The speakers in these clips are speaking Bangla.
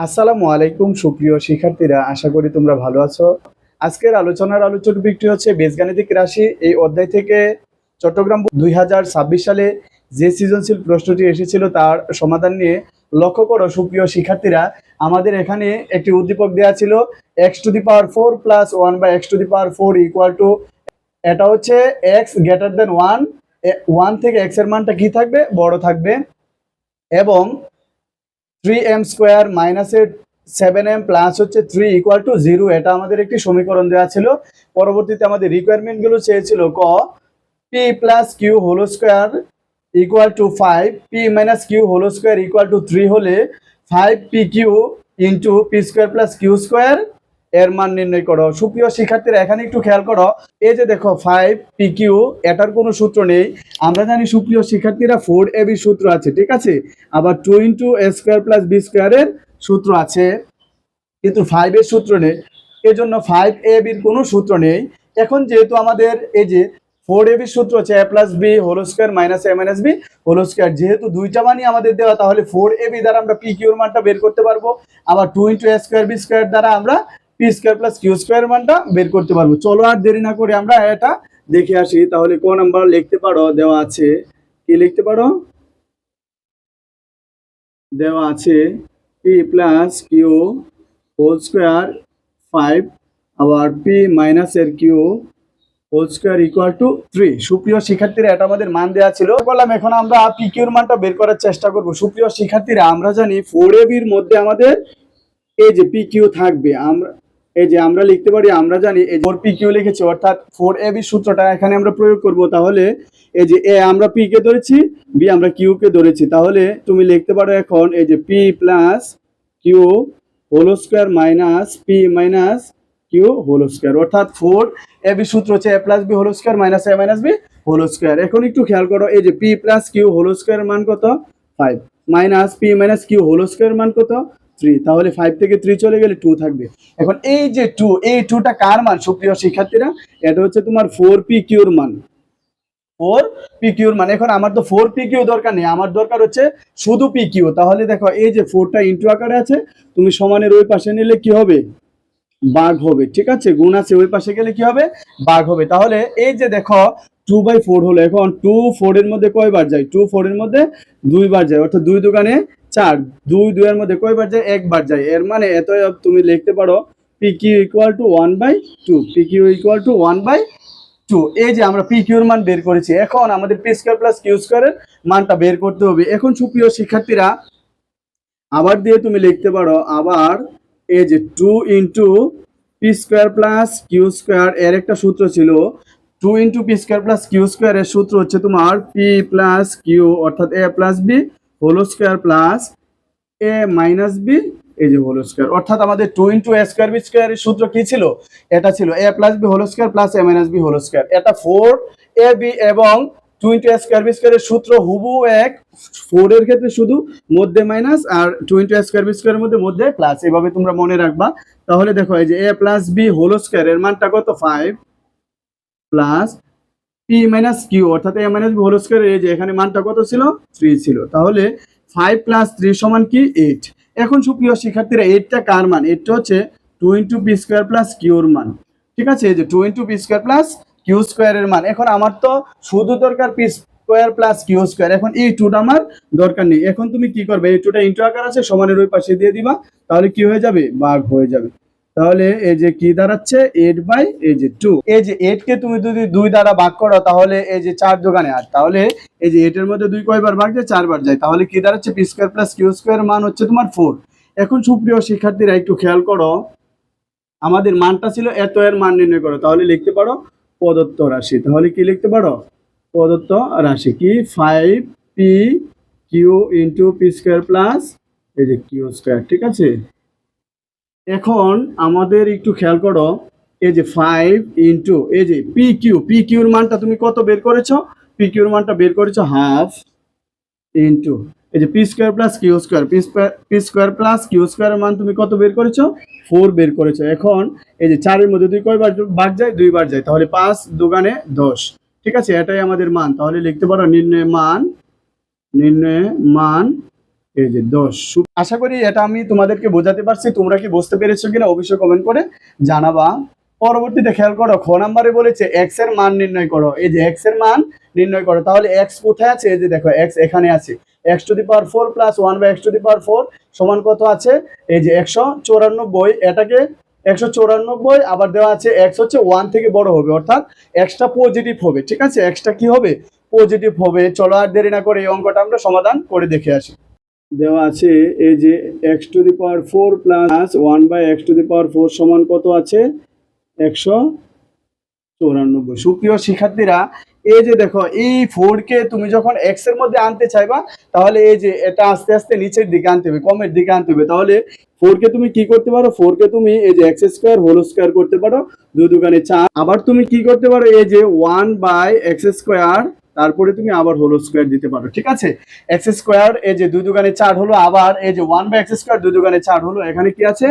আসসালামু আলাইকুম সুপ্রিয় শিক্ষার্থীরা, আশা করি তোমরা ভালো আছো। আজকের আলোচনার আলোচ্য টপিকটি হচ্ছে বীজগাণিতিক রাশি। এই অধ্যায় থেকে চট্টগ্রাম 2026 সালে যে সৃজনশীল প্রশ্নটি এসেছিল তার সমাধান নিয়ে লক্ষ্য করো সুপ্রিয় শিক্ষার্থীরা। আমাদের এখানে একটি উদ্দীপক দেওয়া ছিল x⁴ plus 1/x⁴ equal to, এটা হচ্ছে x গ্রেটার দেন 1 থেকে x এর মানটা কি থাকবে, বড় থাকবে, এবং 3m² মাইনাসের 7m প্লাস হচ্ছে 3 ইকুয়াল টু 0। এটা আমাদের একটি সমীকরণ দেওয়া ছিল। পরবর্তীতে আমাদের রিকোয়ারমেন্টগুলো চেয়েছিল ক p plus q whole square equal to 5, p minus q whole square equal to 3 হলে 5pq into P square plus Q square এর মান নির্ণয় করো। সুপ্রিয় শিক্ষার্থীরা, এখানে একটু খেয়াল করো, এই যে দেখো 5pq, এটার কোনো সূত্র নেই। আমরা জানি সুপ্রিয় শিক্ষার্থীরা 4ab সূত্র আছে, ঠিক আছে। আবার 2 into a square plus b স্কোয়ারের সূত্র আছে, কিন্তু 5 এর সূত্র নেই। এজন্য 5ab কোনো সূত্র নেই। এখন যেহেতু আমাদের এই যে 4ab সূত্র হচ্ছে a plus B whole square minus a minus B whole square, যেহেতু দুইটা মানই আমাদের দেওয়া, তাহলে 4ab দ্বারা আমরা পি কিউর মানটা বের করতে পারবো। আবার 2 into a square b square দ্বারা আমরা p square plus Q square মানটা বের করতে পারবো। চলো আর দেরি না করে আমরা এটা দেখে আসি। তাহলে কোন নাম্বার লিখতে পারো, দেওয়া আছে, কি লিখতে পারো, দেওয়া আছে p plus q whole square 5, আবার পি মাইনাস এর q whole square equal to 3। সুপ্রিয় শিক্ষার্থীরা, এটা আমাদের মান দেওয়া ছিল। বললাম এখন আমরা পি কিউর মানটা বের করার চেষ্টা করব। সুপ্রিয় শিক্ষার্থীরা, আমরা জানি 4ab এর মধ্যে আমাদের এই যে পি কিউ থাকবে। আমরা এই যে আমরা লিখতে পারি, আমরা জানি এই 4pq লিখেছি, অর্থাৎ 4ab সূত্রটা এখানে আমরা প্রয়োগ করব। তাহলে এই যে এ আমরা পি কে ধরেছি, বি আমরা কিউ কে ধরেছি, তাহলে তুমি লিখতে পারো এখন এই যে p plus q whole square minus p minus q whole square, অর্থাৎ 4ab সূত্র হচ্ছে a plus B whole square minus a minus B whole square. এখন একটু খেয়াল করো, এই যে p plus q whole square মান কত, 5, minus p minus q whole square মান কত, 3। তাহলে 5 থেকে 3 চলে গেলে 2 থাকবে। এখন এই যে 2, এই 2টা কার মান সুপ্রিয় শিক্ষার্থীরা? এটা হচ্ছে তোমার 4pq এর মান, 4pq এর মান। এখন আমার তো 4pq দরকার নেই, আমার দরকার হচ্ছে শুধু pq। তাহলে দেখো এই যে 4টা ইনটু আকারে আছে, তুমি সমানের ওই পাশে নিলে কি হবে, ভাগ হবে, ঠিক আছে। গুণ আছে, ওই পাশে গেলে কি হবে, ভাগ হবে। তাহলে এই যে দেখো 2/4 হলো। এখন 2 4 এর মধ্যে কয়বার যায়, 2 4 এর মধ্যে 2 বার যায়, অর্থাৎ 2 দোকানে 4, 2 2 এর মধ্যে কয়বার যায়, একবার যায়। এর মানে এত তুমি লিখতে পারো pq equal to 1/2, pq equal to 1/2। এই যে আমরা pq এর মান বের করেছি। এখন আমাদের পি স্কয়ার প্লাস কিউ স্কয়ারের মানটা বের করতে হবে। এখন সুপ্রিয় শিক্ষার্থীরা, আবার দিয়ে তুমি লিখতে পারো, আবার এই যে 2 into P square plus Q square এর একটা সূত্র ছিল। 2 into P square plus Q square এর সূত্র হচ্ছে তোমার পি প্লাস কিউ, অর্থাৎ A plus B whole square plus A minus B এই যে হোল স্কোয়ার। অর্থাৎ আমাদের 2 ইন্টু এ স্কোয়ার বি স্কোয়ারের সূত্র কি ছিল, এটা ছিল A plus B whole square plus A minus B whole square. এটা 4ab এবং 2 ইন্টু এ স্কোয়ার বি স্কোয়ারের সূত্র হুবহু এক। 4 এর ক্ষেত্রে শুধু মধ্যে মাইনাস, আর 2 ইন্টু এ স্কোয়ার বি স্কোয়ারের মধ্যে মধ্যে প্লাস, এভাবে তোমরা মনে রাখবা। তাহলে দেখো এই যে এ প্লাস বি হোল স্কোয়ার এর মানটা কত, 5, প্লাস পি মাইনাস কিউ, অর্থাৎ এ মাইনাস বি হোল স্কোয়ার, এই যে এখানে মানটা কত ছিল, 3 ছিল। তাহলে 5 প্লাস 3 সমান কি, 8। এখন সুপ্রিয় শিক্ষার্থীরা, 8টা কার মান, 8টা হচ্ছে 2 ইন্টু পি স্কোয়ার প্লাস কিউর মান, ঠিক আছে। এই যে 2 into P square plus q স্কোয়ারের মান। এখন আমার তো শুধু দরকার p square plus Q square, এখন এই 2টা আমার দরকার নেই। এখন তুমি কি করবে, এই 2টা ইন্টু আকার আছে, সমানের ওই পাশে দিয়ে দিবা, তাহলে কি হয়ে যাবে, ভাগ হয়ে যাবে। তাহলে এই যে কি দাঁড়াচ্ছে, 8 এই যে 2। এই যে 8 কে তুমি যদি 2 দ্বারা ভাগ করো, তাহলে এই যে 4 দোকানে 8, তাহলে এই যে 8 এর মধ্যে 2 কয়বার ভাগ যায়, 4 বার যায়। তাহলে কি দাঁড়াচ্ছে, p square plus q square মান হচ্ছে তোমার 4। এখন সুপ্রিয় শিক্ষার্থীরা একটু খেয়াল করো, আমাদের মানটা ছিল এত, এর মান নির্ণয় করো। তাহলে লিখতে পারো প্রদত্ত রাশি। তাহলে কি লিখতে পারো, প্রদত্ত রাশি কি, 5pq into P square plus এই যে কিউ স্কয়ার, ঠিক আছে। এখন আমাদের একটু খেয়াল করো, এই যে 5 ইন্টু এই যে পি কিউর মানটা তুমি কত বের করেছো, পি কিউর মানটা বের করেছো হাফ, ইন্টু এই যে p square plus Q square, p square plus q স্কোয়ারের মান তুমি কত বের করেছো, 4 বের করেছো। এখন এই যে 4 এর মধ্যে 2 কয়বার ভাগ যায়, 2 বার যায়, তাহলে 5 দুগানে 10, ঠিক আছে। এটাই আমাদের মান। তাহলে লিখতে পারো নির্ণয় মান এই যে 10। আশা করি এটা আমি তোমাদেরকে বোঝাতে পারছি। তোমরা কি বুঝতে পেরেছো কিনা অবশ্যই কমেন্ট করে জানাবা। পরবর্তীতে খেয়াল করো, খ নাম্বারে বলেছে এক্স এর মান নির্ণয় করো। এই যে এক্স এর মান নির্ণয় করো, তাহলে এক্স কোথায় আছে? এই যে দেখো এক্স এখানে আছে। X to the power 4 plus 1 by X to the power 4 সমান কত আছে? এই যে 194। এটাকে 194 আবার দেওয়া আছে এক্স হচ্ছে 1 থেকে বড় হবে, অর্থাৎ এক্সটা পজিটিভ হবে। ঠিক আছে, এক্সটা কি হবে? পজিটিভ হবে। চলো আর দেরি না করে এই অঙ্কটা আমরা সমাধান করে দেখে আসি। দেওয়া আছে এই যে X to the power 4 plus 1 by X to the power 4 সমান কত আছে? 194। সুপ্রিয় শিক্ষার্থীরা, এই যে দেখো এই 4 কে তুমি যখন এক্স এর মধ্যে আনতে চাইবা, তাহলে এই যে এটা আস্তে আস্তে নিচের দিকে আনতে হবে, কমের দিকে আনতে হবে। তাহলে 4 কে তুমি কি করতে পারো? 4 কে তুমি এই যে এক্স স্কোয়ার হোল স্কোয়ার করতে পারো, 2 দুগুণে 4। আবার তুমি কি করতে পারো? এই যে 1 বাই এক্স স্কোয়ার, তারপরে তুমি আবার হোল স্কোয়ার দিতে পারো। ঠিক আছে, এক্স স্কোয়ার এই যে 2 দুগুণে 4 হলো, আবার এই যে 1 বাই এক্স স্কোয়ার 2 দুগুণে 4 হলো, এখানে কি আছে?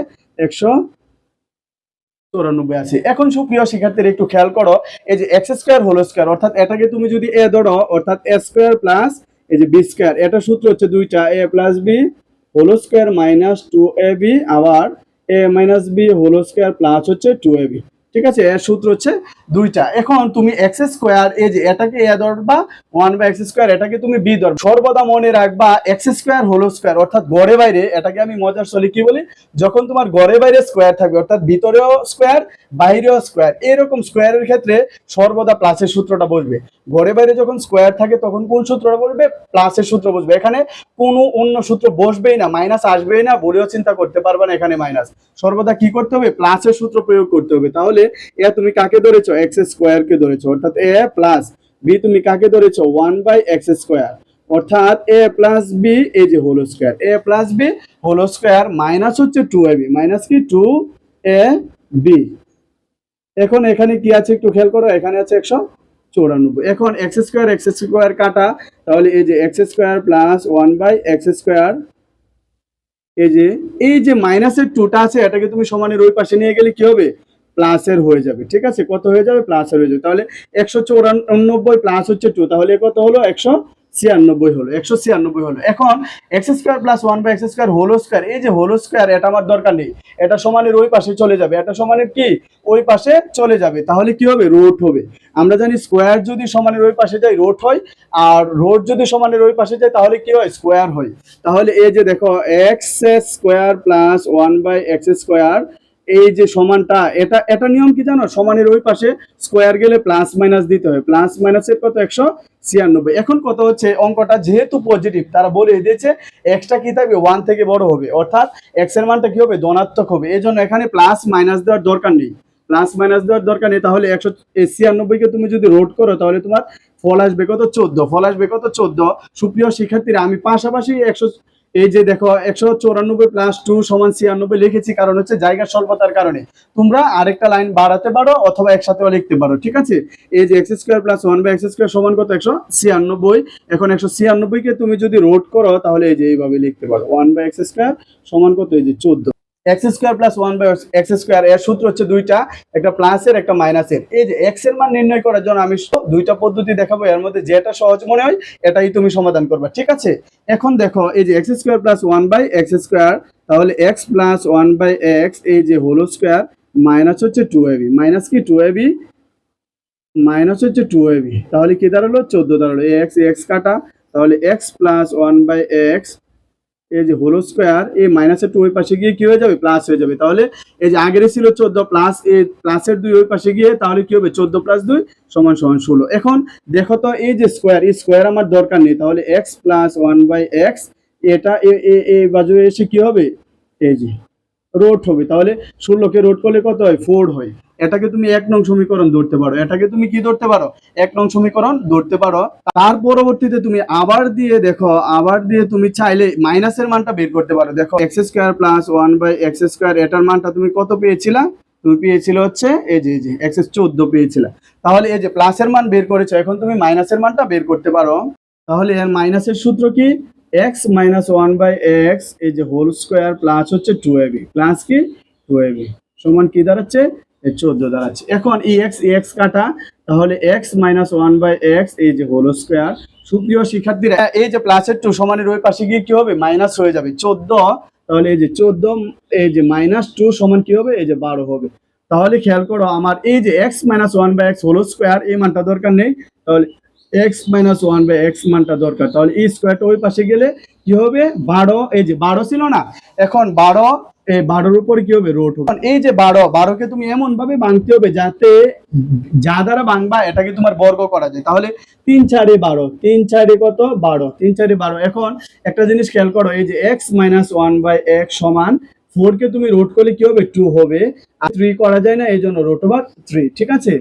194 আছে। এখন সুপ্রিয় শিক্ষার্থীরা একটু খেয়াল করো, এই যে এক্স স্কোয়ার হোল স্কোয়ার, অর্থাৎ এটাকে তুমি যদি এ ধরো, অর্থাৎ এ স্কোয়ার প্লাস এই যে বি স্কোয়ার, এটা সূত্র হচ্ছে দুইটা, A plus B whole square minus 2ab, আবার A minus B whole square plus হচ্ছে 2ab। ঠিক আছে, এর সূত্র হচ্ছে দুইটা। এখন তুমি এক্স স্কোয়ার এই যে এটাকে এ ধরবা, 1 বাই এক্স স্কোয়ার এটাকে তুমি বি ধরবা। সর্বদা মনে রাখবা এক্স স্কোয়ার হোল স্কোয়ার, অর্থাৎ গড়ে বাইরে, এটাকে আমি মজার ছলে কি বলি, যখন তোমার গড়ে বাইরে স্কোয়ার থাকবে, অর্থাৎ ভিতরেও স্কোয়ার বাইরেও স্কোয়ার, এরকম স্কোয়ারের ক্ষেত্রে সর্বদা প্লাসের সূত্রটা বসবে। ঘরে বাইরে যখন স্কোয়ার থাকে তখন কোন সূত্রটা বসবে? প্লাসের সূত্র বসবে। এখানে কোনো অন্য সূত্র বসবেই না, মাইনাস আসবেই না, বলেও চিন্তা করতে পারবে না এখানে মাইনাস। সর্বদা কি করতে হবে? প্লাসের সূত্র প্রয়োগ করতে হবে। তাহলে এ তুমি কাকে ধরেছো? এক্স স্কোয়ার কে ধরেছো, অর্থাৎ এ প্লাস বি তুমি কাকে ধরেছো? 1 বাই এক্স স্কোয়ার, অর্থাৎ এ প্লাস বি এই যে whole square, A plus B whole square minus হচ্ছে 2ab, মাইনাস কি 2ab। এখন এখানে কি আছে একটু খেয়াল করো, এখানে আছে 194। এখন এক্স স্কোয়ার কাটা, তাহলে এই যে x square plus 1 by x square, এই যে মাইনাসের 2টা আছে, এটাকে তুমি সমানের ওই পাশে নিয়ে গেলে কি হবে? প্লাসের হয়ে যাবে। ঠিক আছে, কত হয়ে যাবে? প্লাসের হয়ে যাবে। তাহলে 194 প্লাস হচ্ছে 2, তাহলে কত হলো? 196 হলো, 196 হলো। এখন x square plus 1 by x square whole square, এই যে হোল স্কোয়ার এটা আমার দরকার নেই, এটা সমানের ওই পাশে চলে যাবে, এটা সমানের কি ওই পাশে চলে যাবে। তাহলে কি হবে? রুট হবে। আমরা জানি স্কোয়ার যদি সমানের ওই পাশে যায় রুট হয়, আর রুট যদি সমানের ওই পাশে যায় তাহলে কি হয়? স্কোয়ার হয়। তাহলে এই যে দেখো x square plus 1 by x square, এই যে সমানটা, এটা নিয়ম কি জানো? সমানের ওই পাশে স্কোয়ার গেলে প্লাস মাইনাস দিতে হয়, প্লাস মাইনাসের কত? 196। এখন কত হচ্ছে, অঙ্কটা যেহেতু পজিটিভ, তারা বলে দিয়েছে এক্সটা কি থাকবে? 1 থেকে বড় হবে, অর্থাৎ এক্স এর মানটা কি হবে? ধনাত্মক হবে। এই জন্য এখানে প্লাস মাইনাস দেওয়ার দরকার নেই, প্লাস মাইনাস দেওয়ার দরকার নেই। তাহলে 196 কে তুমি যদি রোড করো, তাহলে তোমার ফল আসবে কত? 14। ফল আসবে কত? 14। সুপ্রিয় শিক্ষার্থীরা, আমি পাশাপাশি এই যে দেখো 194 প্লাস 2 সমান 96 লিখেছি, কারণ হচ্ছে জায়গার স্বল্পতার কারণে। তোমরা আরেকটা লাইন বাড়াতে পারো অথবা একসাথেও লিখতে পারো। ঠিক আছে, এই যে x square plus 1 by x square সমান কত? 196। এখন 196 কে তুমি যদি রোড করো, তাহলে এই যে এইভাবে লিখতে পারো, 1 বাই এক্স স্কোয়ার সমান কত? এই যে 14। X square plus 1 by x square, এর সূত্র হচ্ছে দুইটা, একটা প্লাসের একটা মাইনাসের। এই যে এক্স এর মান নির্ণয় করার জন্য আমি দুইটা পদ্ধতি দেখাবো, এর মধ্যে যেটা সহজ মনে হয় এটাই তুমি সমাধান করবে। ঠিক আছে, এখন দেখো এই যে x square plus 1 by x square, তাহলে এক্স প্লাস 1 বাই এক্স এই যে হোল স্কোয়ার মাইনাস হচ্ছে 2ab, মাইনাস কি 2ab, মাইনাস হচ্ছে 2ab, তাহলে কি দাঁড়ালো? 14 দাঁড়ালো। এক্স এক্স কাটা, তাহলে এক্স প্লাস 1 বাই এক্স এই যে হোল স্কোয়ার, এই মাইনাসের 2 ওই পাশে গিয়ে কি হয়ে যাবে? প্লাস হয়ে যাবে। তাহলে এই যে আগের ছিল 14 প্লাস এই প্লাসের 2 ওই পাশে গিয়ে, তাহলে কি হবে? 14 প্লাস 2 সমান সমান 16। এখন দেখো তো এই যে স্কোয়ার, এই স্কোয়ার আমার দরকার নেই, তাহলে এক্স প্লাস 1 বাই এক্স এটা এই বাজু এসে কি হবে? এই যে রোড হবে। তাহলে 16 কে রোড করলে কত হয়? 4 হয়। এটাকে তুমি 1 নং সমীকরণ ধরতে পারো, এটাকে তুমি কি ধরতে পারো? 1 নং সমীকরণ ধরতে পারো। তার পরবর্তীতে তুমি আবার দিয়ে দেখো, আবার দিয়ে তুমি চাইলে মাইনাসের মানটা বের করতে পারো। দেখো x square plus 1 by x square, এটার মানটা তুমি কত পেয়েছিলা? তুমি পেয়েছিলে হচ্ছে এই যে এক্স 14 পেয়েছিলা। তাহলে এই যে প্লাসের মান বের করেছো, এখন তুমি মাইনাসের মানটা বের করতে পারো। তাহলে এর মাইনাসের সূত্র কি? এক্স মাইনাস 1 বাই এক্স এই যে হোল স্কোয়ার প্লাস হচ্ছে 2ab, প্লাস কি 2ab সমান কি দাঁড়াচ্ছে? এই 14 দাঁড়াচ্ছে। এখন এক্স কাটা, তাহলে x minus one by x এই যে হোল স্কোয়ার। সুপ্রিয় শিক্ষার্থীরা এই যে প্লাসের টু সমানের ওই পাশে গিয়ে কি হবে মাইনাস হয়ে যাবে 14, তাহলে এই যে 14 এই যে মাইনাস টু সমান কি হবে এই যে 12 হবে। তাহলে খেয়াল করো আমার এই যে x minus one by x whole square এই মানটা দরকার নেই, তাহলে x minus one by x মানটা দরকার। তাহলে এই স্কোয়ারটা ওই পাশে গেলে কি হবে 12, এই যে 12 ছিল না, এখন 12 এই 12-র উপরে কি হবে রুট হবে। এই যে 12কে তুমি এমন ভাবে ভাঙতে হবে যাতে যা দ্বারা ভাঙবা এটাকে তোমার বর্গ করা যায়। তাহলে 3 4 12, 3 4 কত 12, 3 4 12। এখন একটা জিনিস খেয়াল করো, এই যে x minus one by x সমান 4 কে তুমি রুট করলে কি হবে 2 হবে, আর 3 করা যায় না, এই জন্য রুট ওভার 3। ঠিক আছে,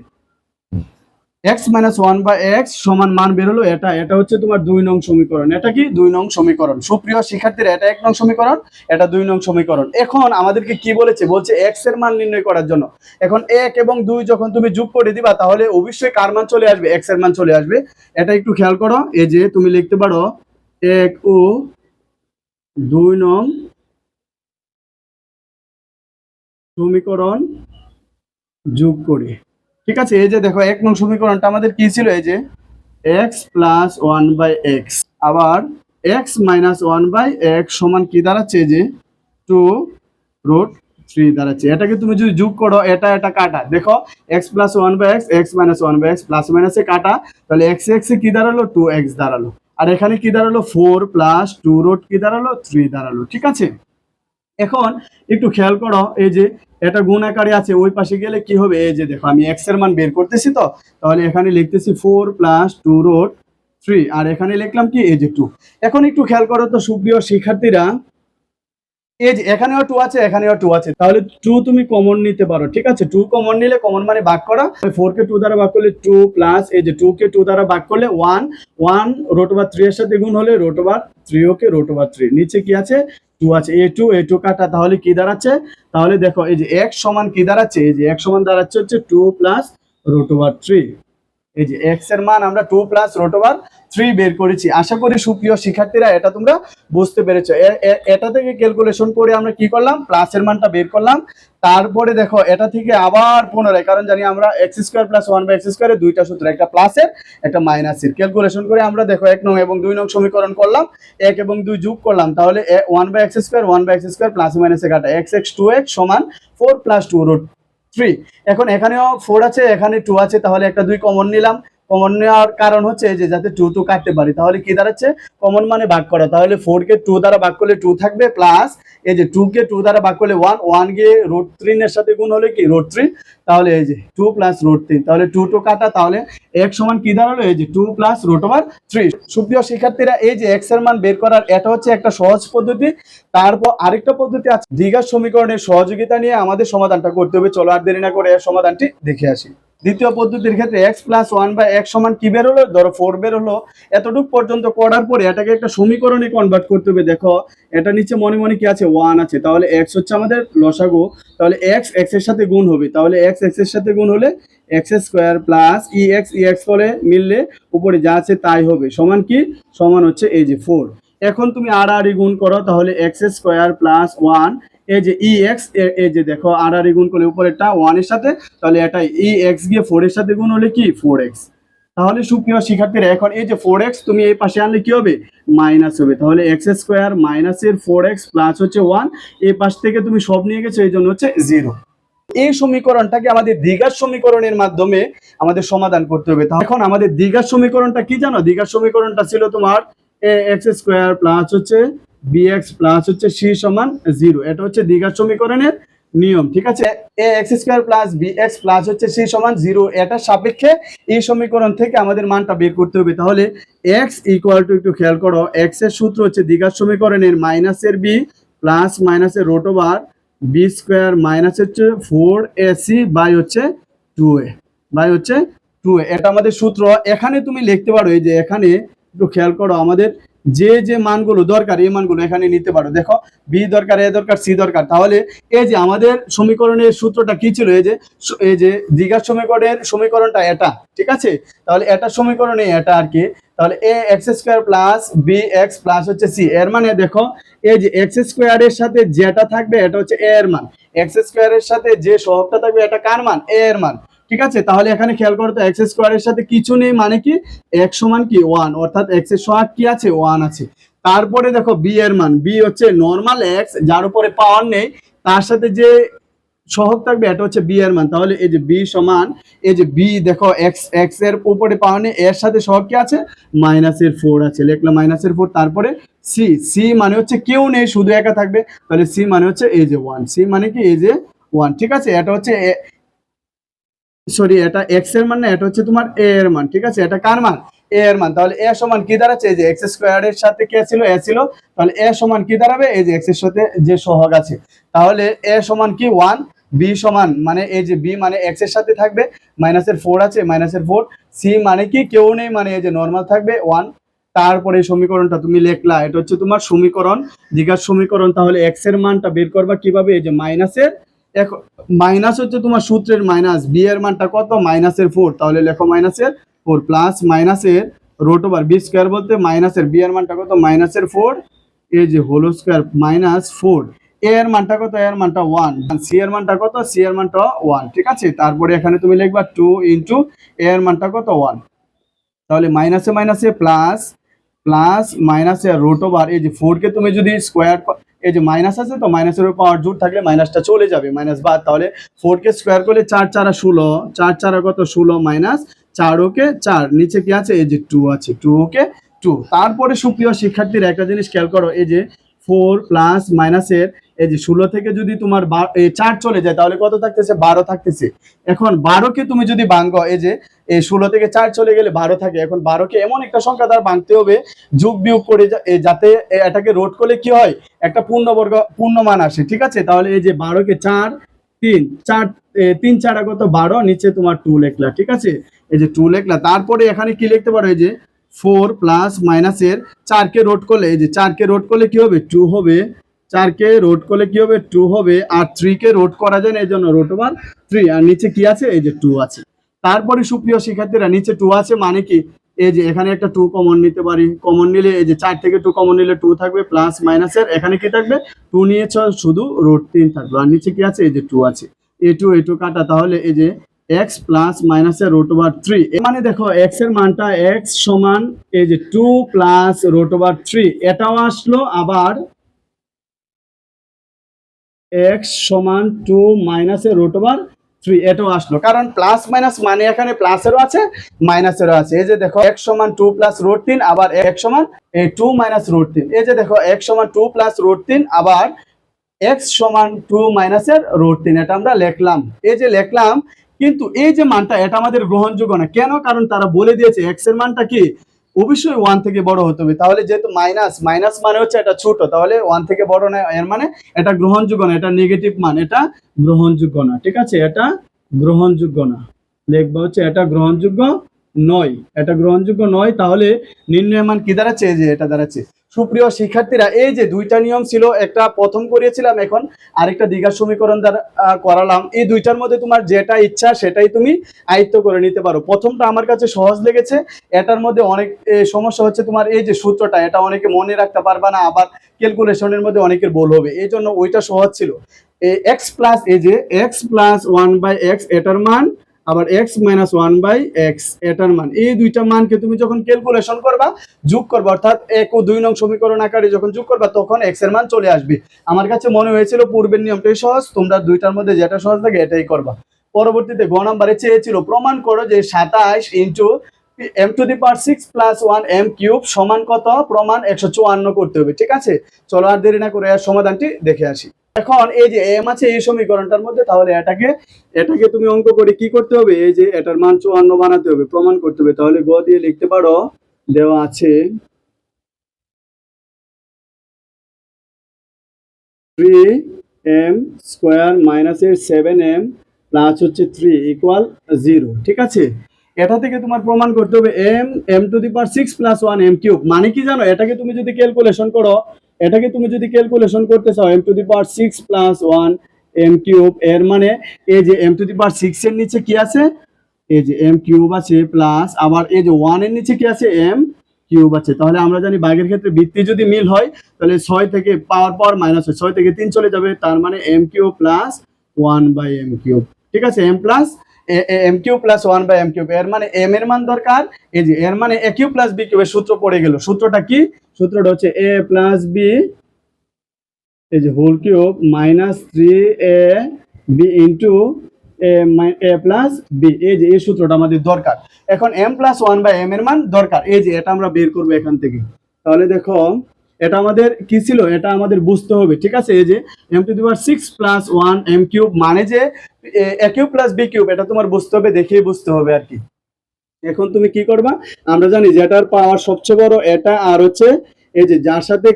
x minus one by x সমান মান বের হলো এটা, এটা হচ্ছে তোমার 2 নং সমীকরণ। এটা কি 2 নং সমীকরণ। সুপ্রিয় শিক্ষার্থীরা এটা 1 নং সমীকরণ, এটা 2 নং সমীকরণ। এখন আমাদেরকে কি বলেছে, বলছে x এর মান নির্ণয় করার জন্য। এখন 1 এবং 2 যখন তুমি যোগ করে দিবা তাহলে অবশ্যই কার মান চলে আসবে, x এর মান চলে আসবে। এটা একটু খেয়াল করো, এই যে তুমি লিখতে পারো 1 ও 2 নং সমীকরণ যোগ করে। ঠিক আছে, এই যে দেখো 1 নং সমীকরণটা আমাদের কি ছিল, এই যে x plus one by x, আবার x minus one by x সমান কি দাঁড়াচ্ছে, যে 2 রুট 3 দাঁড়াচ্ছে। এটাকে তুমি যদি যোগ করো এটা এটা কাটা, দেখো x plus one by x, x minus one by x plus মাইনাসে কাটা, তাহলে x এ কি দাঁড়ালো 2x দাঁড়ালো, আর এখানে কি দাঁড়ালো 4 প্লাস 2 রুট কি দাঁড়ালো 3 দাঁড়ালো। ঠিক আছে, এখন একটু খেয়াল করো, এই যে এটা গুণ আকারে আছে, ওই পাশে গেলে কি হবে, এই যে দেখো আমি x এর মান বের করতেছি, তো তাহলে এখানে লিখতেছি 4 প্লাস 2 রুট 3, আর এখানে লিখলাম কি এই যে 2। এখন একটু খেয়াল করো তো সুপ্রিয় শিক্ষার্থীরা, এই যে এখানেও 2 আছে, এখানেও 2 আছে, তাহলে 2 তুমি কমন নিতে পারো। ঠিক আছে, 2 কমন নিলে কমন মানে ভাগ করা, 4 কে 2 দ্বারা ভাগ করলে 2 প্লাস এই যে 2 কে 2 দ্বারা ভাগ করলে 1, 1 রুট ওভার 3 এর সাথে গুণ হলে root over 3, okay root over 3, নিচে কি আছে 2 আছে, a2 কাটা, তাহলে কি দাঁড়াচ্ছে, তাহলে দেখো এই যে x সমান কি দাঁড়াচ্ছে, এই যে x সমান দাঁড়াচ্ছে হচ্ছে 2 প্লাস রুট ওভার 3। এই যে x এর মান আমরা 2 প্লাস রুট ওভার 3 বের করেছি। আশা করি সুপ্রিয় শিক্ষার্থীরা এটা তোমরা বুঝতে পেরেছো। এটা থেকে ক্যালকুলেশন করে আমরা কি করলাম, প্লাস এর মানটা বের করলাম। তারপরে দেখো এটা থেকে আবার পুনরায়, কারণ জানি আমরা x square plus 1 by x স্কয়ারে দুইটা সূত্র, একটা প্লাসের একটা মাইনাসের, ক্যালকুলেশন করে আমরা দেখো 1 নং এবং 2 নং সমীকরণ করলাম, 1 এবং 2 যোগ করলাম, তাহলে 1 by x square 1 by x square plus মাইনাসে কাটা x 2x সমান 4 প্লাস 2 রুট 3। এখন এখানেও 4 আছে, এখানে 2 আছে, তাহলে একটা 2 কমন নিলাম। কমন নেওয়ার কারণ হচ্ছে যে যাতে 2 2 কাটতে পারি, তাহলে কি দাঁড়াচ্ছে কমন মানে ভাগ করা, তাহলে 4 কে 2 দ্বারা ভাগ করলে 2 থাকবে, প্লাস এই যে 2 কে 2 দ্বারা ভাগ করলে 1, 1 গিয়ে রুট 3 এর সাথে গুণ হলে কি রুট 3, তাহলে এই যে 2 প্লাস রুট 3, তাহলে 2 2 কাটা, তাহলে x সমান কি দাঁড়ালো, এই যে 2 প্লাস রুট ওভার 3। সুপ্রিয় শিক্ষার্থীরা এই যে x এর মান বের করার এটা হচ্ছে একটা সহজ পদ্ধতি। তারপর আরেকটা পদ্ধতি আছে, দ্বিঘাত সমীকরণের সহযোগিতা নিয়ে আমাদের সমাধানটা করতে হবে। চলো আর দেরি না করে এর সমাধানটি দেখে আসি। দ্বিতীয় পদ্ধতির ক্ষেত্রে x plus one by x সমান কি বের হলো, ধরো 4 বের হলো। এতটুকু পর্যন্ত করার পরে এটাকে একটা সমীকরণে কনভার্ট করতে হবে। দেখো এটা নিচে মনে মনে কি আছে 1 আছে, তাহলে x হচ্ছে আমাদের লসাগু, তাহলে x এর সাথে গুণ হবে, তাহলে x এর সাথে গুণ হলে x স্কয়ার প্লাস ex ফলে মিললে উপরে যা আছে তাই হবে, সমান কি সমান হচ্ছে এই যে 4। এখন তুমি আর গুণ করো, তাহলে x স্কয়ার প্লাস 1 এই যে ex, এই যে দেখো আর গুণ করলে উপরেরটা 1 এর সাথে, তাহলে এটা ex গিয়ে 4 এর সাথে গুণ হলে কি 4x। তাহলে সুপ্রিয় শিক্ষার্থীরা এখন এই যে 4x তুমি এই পাশে আনলে কি হবে মাইনাস হবে, তাহলে x স্কয়ার মাইনাসের 4x প্লাস হচ্ছে 1, এই পাশ থেকে তুমি সব নিয়ে গেছো, এই জন্য হচ্ছে 0। এই সমীকরণটাকে আমাদের দ্বিঘাত সমীকরণের মাধ্যমে আমাদের সমাধান করতে হবে। এখন আমাদের দ্বিঘাত সমীকরণটা কি জানো, দ্বিঘাত সমীকরণটা ছিল তোমার ax স্কয়ার প্লাস হচ্ছে bx প্লাস হচ্ছে c সমান 0। এটা হচ্ছে দ্বিঘাত সমীকরণের নিয়ম। ঠিক আছে, ax square plus bx plus হচ্ছে c সমান 0, এটা সাপেক্ষে এই সমীকরণ থেকে আমাদের মানটা বের করতে হবে। তাহলে x ইকুয়াল টু, একটু খেয়াল করো, x এর সূত্র হচ্ছে দ্বিঘাত সমীকরণের মাইনাসের b প্লাস মাইনাসের root over b square minus হচ্ছে 4ac বাই হচ্ছে 2a বাই হচ্ছে 2a, এটা আমাদের সূত্র। এখানে তুমি লিখতে পারো, এই যে এখানে একটু খেয়াল করো, আমাদের যে যে মানগুলো দরকার এই মানগুলো এখানে নিতে পারো। দেখো বি দরকার, এ দরকার, সি দরকার। তাহলে এই যে আমাদের সমীকরণের সূত্রটা কি ছিল, এই যে দ্বিঘাত সমীকরণের সমীকরণটা এটা, ঠিক আছে। তাহলে এটা সমীকরণে এটা আর কি। তাহলে A X square plus B X plus হচ্ছে সি, এর মানে দেখো এই যে এক্স স্কোয়ারের সাথে যেটা থাকবে এটা হচ্ছে এ এর মান, এক্স স্কোয়ারের সাথে যে সহগটা থাকবে এটা কার মান, এ এর মান, ঠিক আছে। তাহলে এখানে খেয়াল করো তো এক্স স্কোয়ারের সাথে কিছু নেই মানে কি এক্স সমান কি 1, অর্থাৎ এক্স এর সহগ কি আছে 1 আছে। তারপরে দেখো বি এর মান, বি হচ্ছে নরমাল এক্স যার উপরে পাওয়ার নেই, তার সাথে যে সহগ থাকবে এটা হচ্ছে বি এর মান। তাহলে এই যে বি সমান এই যে বি দেখো এক্স, এক্স এর উপরে পাওয়ার নেই, এর সাথে সহগ কি আছে -4 আছে, লিখলাম -4। তারপরে সি, সি মানে হচ্ছে কেউ নেই শুধু একা থাকবে, তাহলে সি মানে হচ্ছে এই যে 1, সি মানে কি এই যে 1, ঠিক আছে। এটা হচ্ছে সরি এটা এক্স এর মান না, এটা হচ্ছে তোমার এ এর মান, ঠিক আছে। এটা কার মান, এ এর মান। তাহলে এ সমান কি দাঁড়াচ্ছে, এই যে এক্স স্কোয়ার এর সাথে কে ছিল, এ ছিল, তাহলে এ সমান কি দাঁড়াবে, এই যে এক্স এর সাথে যে সহগ আছে। তাহলে এ সমান কি 1, বি সমান মানে এই যে বি মানে এক্স এর সাথে থাকবে -4 আছে, -4, সি মানে কি কেউ নেই মানে এই যে নরমাল থাকবে 1। তারপরে এই সমীকরণটা তুমি লিখলা, এটা হচ্ছে তোমার সমীকরণ, দ্বিঘাত সমীকরণ। তাহলে এক্স এর মানটা বের করবা কিভাবে, এই যে মাইনাসের মাইনাস হচ্ছে তোমার সূত্রের মাইনাস, বি এর মানটা কত -4, তাহলে লেখো -4 প্লাস মাইনাসের রুট ওভার বি স্কোয়ার বলতে মাইনাসের বি এর মানটা কত -4, এই যে হোল স্কোয়ার -4, এ এর মানটা কত, এর মানটা 1, সি এর মানটা কত, সি এর মানটা 1, ঠিক আছে। তারপরে এখানে তুমি লিখবা 2 ইন্টু এ এর মানটা কত 1, তাহলে মাইনাসে মাইনাসে প্লাস, প্লাস মাইনাসে রুট ওভার এই যে 4 কে তুমি যদি স্কোয়ার, এই যে মাইনাস আছে তো মাইনাসের উপর পাওয়ার জোর থাকলে মাইনাসটা চলে যাবে, মাইনাস বাদ। তাহলে 4 কে স্কোয়ার করলে 4 4 16, 4 4 কত 16 মাইনাস 4 ওকে 4, নিচে কি আছে এই যে 2 আছে, 2 ওকে 2। তারপরে সুপ্রিয় শিক্ষার্থীরা একটা জিনিস খেয়াল করো, এই যে 4 প্লাস মাইনাসের এই যে 16 থেকে যদি তোমার 4 চলে যায় তাহলে কত থাকতেছে 12 থাকতেছে। এখন 12 কে তুমি যদি ভাঙো, এই যে এই 16 থেকে 4 চলে গেলে 12 থাকে। এখন 12 কে এমন একটা সংখ্যা দ্বারা ভাঙতে হবে যোগ বিয়োগ করে যাতে এটাকে রোধ করলে কি হয় একটা পূর্ণবর্গ পূর্ণমান আসে, ঠিক আছে। তাহলে এই যে 12 কে 4 3 4 3 4 কত 12, নিচে তোমার 2 লিখলা, ঠিক আছে। এই যে 2 লিখলা। তারপরে এখানে কি লিখতে পারো, এই যে 4 প্লাস মাইনাসের 4 কে রোধ করলে, এই যে 4 কে রোধ করলে কি হবে 2 হবে, 4 কে রোধ করলে কি হবে 2 হবে, আর 3 কে রোধ করা যায় না এই জন্য রোট ওভার 3, আর নিচে কি আছে এই যে 2 আছে। তারপরে সুপ্রিয় শিক্ষার্থীরা নিচে 2 আছে মানে কি এই যে এখানে একটা 2 কমন নিতে পারি, কমন নিলে এই যে 4 থেকে 2 কমন নিলে 2 থাকবে, প্লাস মাইনাসের এখানে কি থাকবে 2 নিয়েছ শুধু √3 থাকবে, আর নিচে কি আছে এই যে 2 আছে, a2 কাটা। তাহলে এই যে x প্লাস মাইনাসের √3, মানে দেখো x এর মানটা x সমান এই যে 2 প্লাস √3 এটাও আসলো, আবার x সমান 2 মাইনাসের √3 এটাও আসলো, কারণ প্লাস মাইনাস মানে এখানে প্লাসেরও আছে মাইনাসেরও আছে। এই যে দেখো x সমান 2 প্লাস √3, আবার x সমান 2 মাইনাস √3, এই যে দেখো x সমান 2 প্লাস √3, আবার x সমান 2 মাইনাসের √3, এটা আমরা লিখলাম, এই যে লিখলাম। কিন্তু এই যে মানটা এটা আমাদের গ্রহণযোগ্য না, কেন, কারণ তারা বলে দিয়েছে x এর মানটা কি অবশ্যই 1 থেকে বড় হতে হবে। তাহলে যেহেতু মাইনাস, মাইনাস মানে হচ্ছে এটা ছোট, তাহলে 1 থেকে বড় না, এর মানে এটা গ্রহণযোগ্য না, এটা নেগেটিভ মান, এটা গ্রহণযোগ্য না, ঠিক আছে। এটা গ্রহণযোগ্য না, লিখবা হচ্ছে এটা গ্রহণযোগ্য নয়, এটা গ্রহণযোগ্য নয়। তাহলে নির্ণয় মান কি দাঁড়াচ্ছে, এই যে এটা দাঁড়াচ্ছে। সুপ্রিয় শিক্ষার্থীরা এই যে দুইটা নিয়ম ছিল, একটা প্রথম করিয়েছিলাম, এখন আরেকটা দ্বিঘাত সমীকরণ দ্বারা করালাম। এই দুইটার মধ্যে তোমার যেটা ইচ্ছা সেটাই তুমি আয়ত্ত করে নিতে পারো। প্রথমটা আমার কাছে সহজ লেগেছে, এটার মধ্যে অনেক সমস্যা হচ্ছে তোমার এই যে সূত্রটা, এটা অনেকে মনে রাখতে পারবা না, আবার ক্যালকুলেশনের মধ্যে অনেকের ভুল হবে, এই জন্য ওইটা সহজ ছিল। এক্স প্লাস এই যে x প্লাস 1/x এটার মান, আবার x মাইনাস 1/x এটার মান, এই দুইটা মানকে তুমি যখন ক্যালকুলেশন করবা যোগ করবা, অর্থাৎ 1 ও 2 নং সমীকরণ আকারে যখন যোগ করবা তখন x এর মান চলে আসবে। আমার কাছে মনে হয়েছিল পূর্বের নিয়মটাই সহজ, তোমরা দুইটার মধ্যে যেটা সহজ লাগে এটাই করবা। পরবর্তীতে গ নাম্বারে চেয়েছিল প্রমাণ করো যে 27 ইন্টু m⁶ প্লাস 1 m³ সমান কত, প্রমাণ 154 করতে হবে, ঠিক আছে। চলো আর দেরি না করে এর সমাধানটি দেখে আসি। এখন এই যে m আছে এই সমীকরণটার মধ্যে, তাহলে এটাকে এটাকে তুমি অঙ্ক করে কি করতে হবে, এই যে এটার মান 54 বানাতে হবে, প্রমাণ করতে হবে। তাহলে গ দিয়ে লিখতে পারো, দেওয়া আছে 3m² মাইনাসের 7m প্লাস হচ্ছে 3 = 0, ঠিক আছে। এটা থেকে তোমার প্রমাণ করতে হবে m to the power 6 plus 1 m cube. মানে কি জানো, এটাকে তুমি যদি ক্যালকুলেশন করো, এটাকে তুমি যদি ক্যালকুলেশন করতে চাও m to the power 6 plus 1 m cube, এর মানে এই যে এম টু দি পাওয়ার 6 এর নিচে কি আছে, এই যে এম কিউব আছে, প্লাস আবার এই যে 1 এর নিচে কি আছে, এম কিউব আছে। তাহলে আমরা জানি ভাগের ক্ষেত্রে ভিত্তি যদি মিল হয় তাহলে 6 থেকে পাওয়ার পাওয়ার মাইনাস হয়, 6 থেকে 3 চলে যাবে, তার মানে m cube plus 1 by m cube. ঠিক আছে, m plus m cube plus 1 by m cube, এর মানে এম এর মান দরকার, এই যে এর মানে এ কিউব প্লাস বি কিউবের সূত্র পড়ে গেল। সূত্রটা কি, সূত্রটা হচ্ছে এ প্লাস বি, এই যে whole cube minus 3 A B into A plus B. এই যে এই সূত্রটা আমাদের দরকার। এখন এম প্লাস 1 বাই এম এর মান দরকার, এই যে এটা আমরা বের করবো এখান থেকে। তাহলে দেখো এটা আমাদের কি ছিল, এটা আমাদের বুঝতে হবে। ঠিক আছে, এই যে m to the power 6 plus 1 m cube মানে যে a cube plus b cube, এটা তোমার বুঝতে হবে, দেখেই বুঝতে হবে আর কি। এখন তুমি কি করবা, আমরা জানি যে এটার পাওয়ার সবচেয়ে বড় এটা, আর হচ্ছে এই যে যার সাথে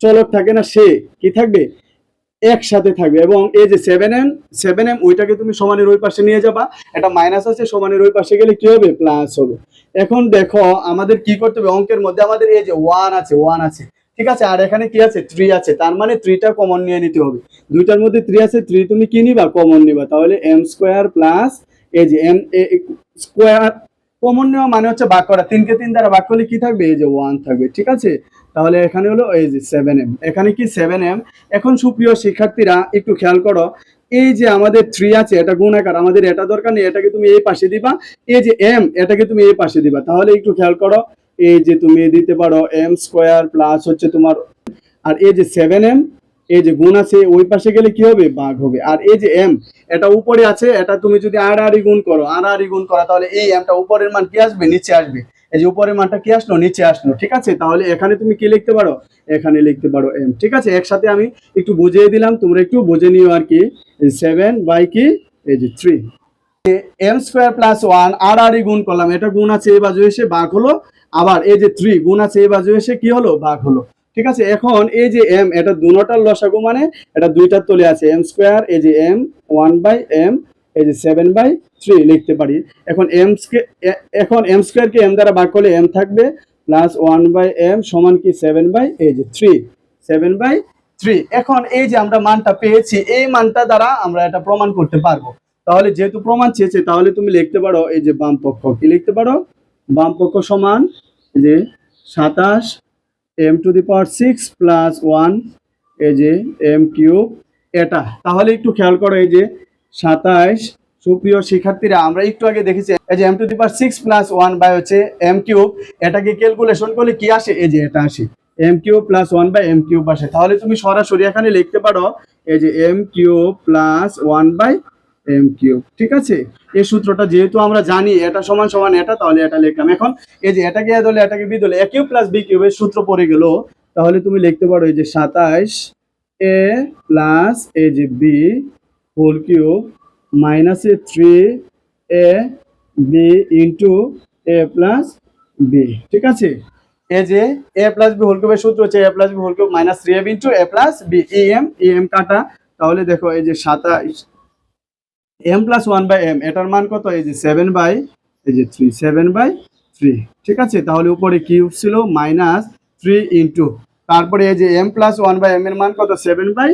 চলক থাকে না সে কি থাকবে, একসাথে থাকবে। এবং এই যে 7m ওইটাকে তুমি সমানের ওই পাশে নিয়ে যাবা, এটা মাইনাস আছে, সমানের ওই পাশে গেলে কি হবে, প্লাস হবে। এখন দেখো আমাদের কি করতে হবে, অঙ্কের মধ্যে আমাদের এই যে 1 আছে, 1 আছে, ঠিক আছে, আর এখানে কি আছে, 3 আছে, তার মানে 3টা কমন নিয়ে নিতে হবে। দুইটার মধ্যে 3 আছে, 3 তুমি কি নিবা, কমন নিবা। তাহলে এম স্কোয়ার প্লাস এই যে এম স্কোয়ার কমন নেওয়া মানে হচ্ছে ভাগ করা, 3 কে 3 দ্বারা ভাগ করলে কি থাকবে, এই যে 1 থাকবে। ঠিক আছে, তাহলে এখানে হলো এই যে 7m, এখানে কি 7m। এখন সুপ্রিয় শিক্ষার্থীরা একটু খেয়াল করো, এই যে আমাদের 3 আছে, এটা গুণাকার, আমাদের এটা দরকার নেই, এটাকে তুমি এই পাশে দিবা, এই যে m এটাকে তুমি এই পাশে দিবা। তাহলে একটু খেয়াল করো, এই যে তুমি দিতে পারো এম স্কোয়ার প্লাস হচ্ছে তোমার, আর এই যে 7m, এই যে গুণ আছে ওই পাশে গেলে কি হবে, ভাগ হবে। আর এই যে m এটা উপরে আছে, এটা তুমি যদি আড়াআড়ি গুণ করো, আড়াআড়ি গুণ করা, তাহলে এই mটা উপরের মান কি আসবে, নিচে আসবে। এই যে উপরের মানটা কি আসলো, নিচে আসলো। ঠিক আছে, তাহলে এখানে তুমি কি লিখতে পারো, এখানে লিখতে পারো m। ঠিক আছে, একসাথে আমি একটু বুঝিয়ে দিলাম, তোমরা একটু বুঝে নিও আর কি। 7 বাই কি, এই যে 3 এম স্কোয়ার প্লাস 1 আড়াআড়ি গুণ করলাম, এটা গুণ আছে এই বাজু এসে ভাগ হলো, আবার এই যে 3 গুণ আছে এই বাজু এসে কি হলো, ভাগ হলো। ঠিক আছে, এখন এই যে m এটা দুটোটার লসাগু, মানে এটা দুইটার তলে আছে, এম স্কোয়ার, এই যে m 1 বাই m, এই যে 7 বাই 3 লিখতে পারি। এখন এম স্কোয়ার কে m দ্বারা ভাগ করলে m থাকবে, প্লাস 1 বাই m সমান কি 7 বাই এই যে 3, 7 বাই 3। এখন এই যে আমরা মানটা পেয়েছি, এই মানটা দ্বারা আমরা এটা প্রমাণ করতে পারবো। তাহলে যেহেতু প্রমাণ চেয়েছে, তাহলে তুমি লিখতে পারো এই যে বাম পক্ষ, কি লিখতে পারো, বাম পক্ষ সমান এই যে 27 m to the power 6 plus 1 এই যে এম কিউব এটা। তাহলে একটু খেয়াল করো, এই যে 27, সুপ্রিয় শিক্ষার্থীরা আমরা একটু আগে দেখেছি এই যে m to the power 6 plus 1 by হচ্ছে এম কিউব, এটাকে ক্যালকুলেশন করলে কি আসে, এই যে এটা আসে, m cube plus 1 by m cube আসে। তাহলে তুমি সরাসরি এখানে লিখতে পারো এই যে m cube plus 1 by m cube. ঠিক আছে, এই সূত্রটা যেহেতু আমরা জানি এটা সমান সমান এটা, তাহলে এটা লিখলাম। এখন এই যে এটাকে এ ধরলে এটাকে বি ধরলে, এ কিউব প্লাস বি কিউবের সূত্র পড়ে গেল। তাহলে তুমি লিখতে পারো এই যে 27 এ প্লাস এই যে B whole cube minus 3 A B into A plus B. ঠিক আছে, এই যে এ প্লাস বি হোল কিউবের সূত্র হচ্ছে A plus B whole cube minus 3ab into A plus B, এম কাটা। তাহলে দেখো এই যে 27 m প্লাস 1 বাই m, এটার মান কত, এই যে 7 বাই এই যে 3, 7 বাই 3। ঠিক আছে, তাহলে উপরে কিউব ছিল মাইনাস 3 ইন্টু, তারপরে এই যে m প্লাস 1 বাই m এর মান কত, 7 বাই